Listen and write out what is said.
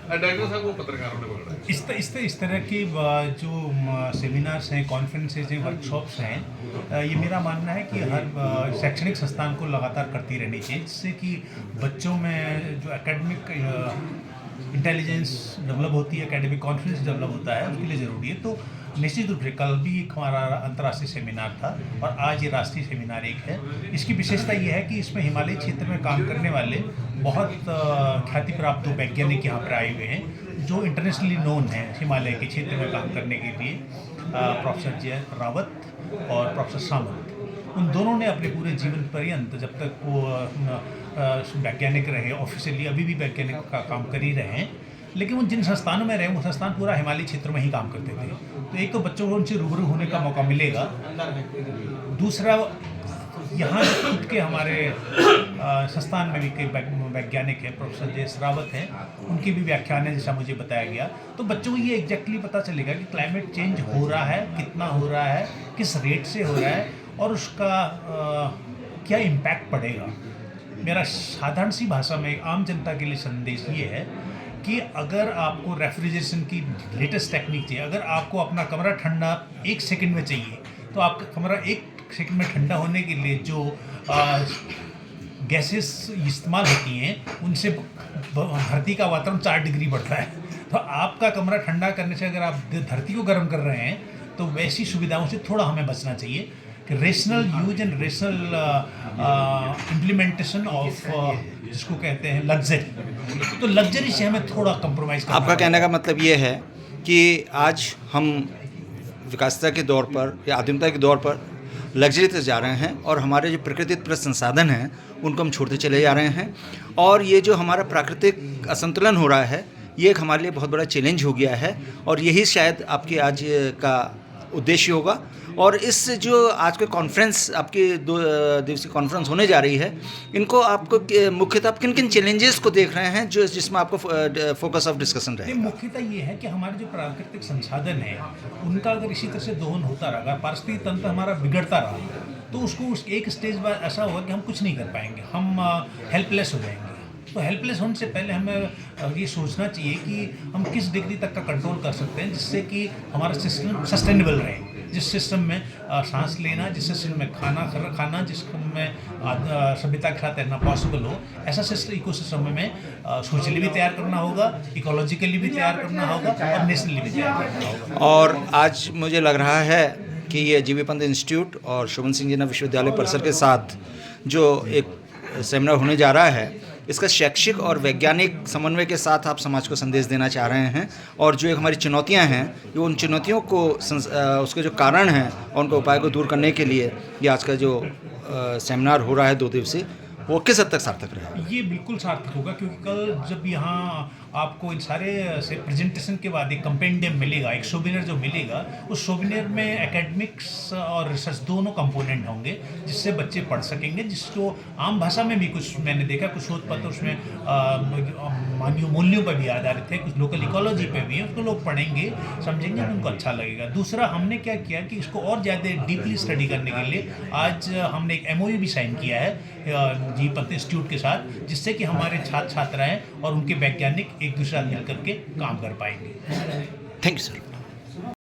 Doctor साहब को पत्रकारों ने पकड़ा है। इस तरह के जो सेमिनार्स हैं, कॉन्फ्रेंसेज हैं, वर्कशॉप्स हैं, ये मेरा मानना है कि हर शैक्षणिक संस्थान को लगातार करती रहनी चाहिए, जिससे कि बच्चों में जो एकेडमिक इंटेलिजेंस डेवलप होती है, एकेडमिक कॉन्फिडेंस डेवलप होता है, उसके लिए ज़रूरी है। तो निश्चित रूप से कल भी एक हमारा अंतर्राष्ट्रीय सेमिनार था और आज ये राष्ट्रीय सेमिनार एक है। इसकी विशेषता ये है कि इसमें हिमालय क्षेत्र में काम करने वाले बहुत ख्याति प्राप्त वैज्ञानिक यहाँ पर आए हुए हैं, जो इंटरनेशनली नोन हैं हिमालय के क्षेत्र में काम करने के लिए। प्रोफेसर जय रावत और प्रोफेसर सामंत, उन दोनों ने अपने पूरे जीवन पर्यंत, जब तक वो वैज्ञानिक रहे, ऑफिशियली अभी भी वैज्ञानिक का काम कर ही रहे हैं, लेकिन वो जिन संस्थानों में रहे वो संस्थान पूरा हिमालय क्षेत्र में ही काम करते थे। तो एक तो बच्चों को उनसे रूबरू होने का मौका मिलेगा, दूसरा यहाँ खुद के हमारे संस्थान में भी कई वैज्ञानिक हैं, प्रोफेसर जय रावत हैं, उनके भी व्याख्यान है जैसा मुझे बताया गया। तो बच्चों को ये एग्जैक्टली पता चलेगा कि क्लाइमेट चेंज हो रहा है, कितना हो रहा है, किस रेट से हो रहा है और उसका क्या इम्पैक्ट पड़ेगा। मेरा साधारण सी भाषा में आम जनता के लिए संदेश ये है कि अगर आपको रेफ्रिजरेशन की लेटेस्ट टेक्निक चाहिए, अगर आपको अपना कमरा ठंडा 1 सेकंड में चाहिए, तो आपका कमरा 1 सेकंड में ठंडा होने के लिए जो गैसेस इस्तेमाल होती हैं, उनसे धरती का वातावरण 4 डिग्री बढ़ता है। तो आपका कमरा ठंडा करने से अगर आप धरती को गर्म कर रहे हैं, तो वैसी सुविधाओं से थोड़ा हमें बचना चाहिए कि rational use and rational implementation of जिसको कहते हैं लग्जरी, तो लग्जरी से हमें थोड़ा कंप्रोमाइज़ करना। आपका कहने का मतलब ये है कि आज हम विकासता के दौर पर या आधुनिकता के दौर पर लग्जरी तक जा रहे हैं और हमारे जो प्राकृतिक संसाधन हैं उनको हम छोड़ते चले जा रहे हैं, और ये जो हमारा प्राकृतिक असंतुलन हो रहा है ये एक हमारे लिए बहुत बड़ा चैलेंज हो गया है, और यही शायद आपके आज का उद्देश्य होगा। और इस जो आज के कॉन्फ्रेंस, आपकी 2 दिवसीय कॉन्फ्रेंस होने जा रही है, इनको आपको मुख्यतः किन किन चैलेंजेस को देख रहे हैं जो जिसमें आपको फोकस ऑफ डिस्कशन रहे? मुख्यतः ये है कि हमारे जो प्राकृतिक संसाधन हैं उनका अगर इसी तरह से दोहन होता रहा, पारिस्थितिक तंत्र हमारा बिगड़ता रहा, तो उसको एक स्टेज बाद ऐसा होगा कि हम कुछ नहीं कर पाएंगे, हम हेल्पलेस हो जाएंगे। तो हेल्पलेस होने से पहले हमें ये सोचना चाहिए कि हम किस डिग्री तक का कंट्रोल कर सकते हैं जिससे कि हमारा सिस्टम सस्टेनेबल रहे, जिस सिस्टम में सांस लेना, जिस सिस्टम में खाना, जिस सिस्टम में सभ्यता के साथ रहना पॉसिबल हो, ऐसा सिस्टम इकोसिस्टम में सोशली भी तैयार करना होगा, इकोलॉजिकली भी तैयार करना होगा और नेशनली भी तैयार करना होगा। और आज मुझे लग रहा है कि ये जीबी पंत इंस्टीट्यूट और शोभन सिंह जीना विश्वविद्यालय परिसर के साथ जो एक सेमिनार होने जा रहा है, इसका शैक्षिक और वैज्ञानिक समन्वय के साथ आप समाज को संदेश देना चाह रहे हैं, और जो एक हमारी चुनौतियां हैं, ये उन चुनौतियों को उसके जो कारण हैं और उनके उपाय को दूर करने के लिए ये आज का जो सेमिनार हो रहा है 2 दिवसीय, वो किस हद तक सार्थक रहेगा? ये बिल्कुल सार्थक होगा, क्योंकि कल जब यहाँ आपको इन सारे से प्रेजेंटेशन के बाद एक कंपेंडियम मिलेगा, एक सोविनियर जो मिलेगा, उस सोविनियर में एकेडमिक्स और रिसर्च दोनों कंपोनेंट होंगे जिससे बच्चे पढ़ सकेंगे, जिसको आम भाषा में भी कुछ मैंने देखा, कुछ शोध पत्र उसमें मानवीय मूल्यों पर भी आधारित है, कुछ लोकल इकोलॉजी पे भी है, उसको लोग पढ़ेंगे, समझेंगे, उनको अच्छा लगेगा। दूसरा, हमने क्या किया कि इसको और ज़्यादा डीपली स्टडी करने के लिए आज हमने एक MOU भी साइन किया है जीबी पंत इंस्टीट्यूट के साथ, जिससे कि हमारे छात्र छात्राएं और उनके वैज्ञानिक एक दूसरे साथ मिलकर के काम कर पाएंगे। Thank you sir.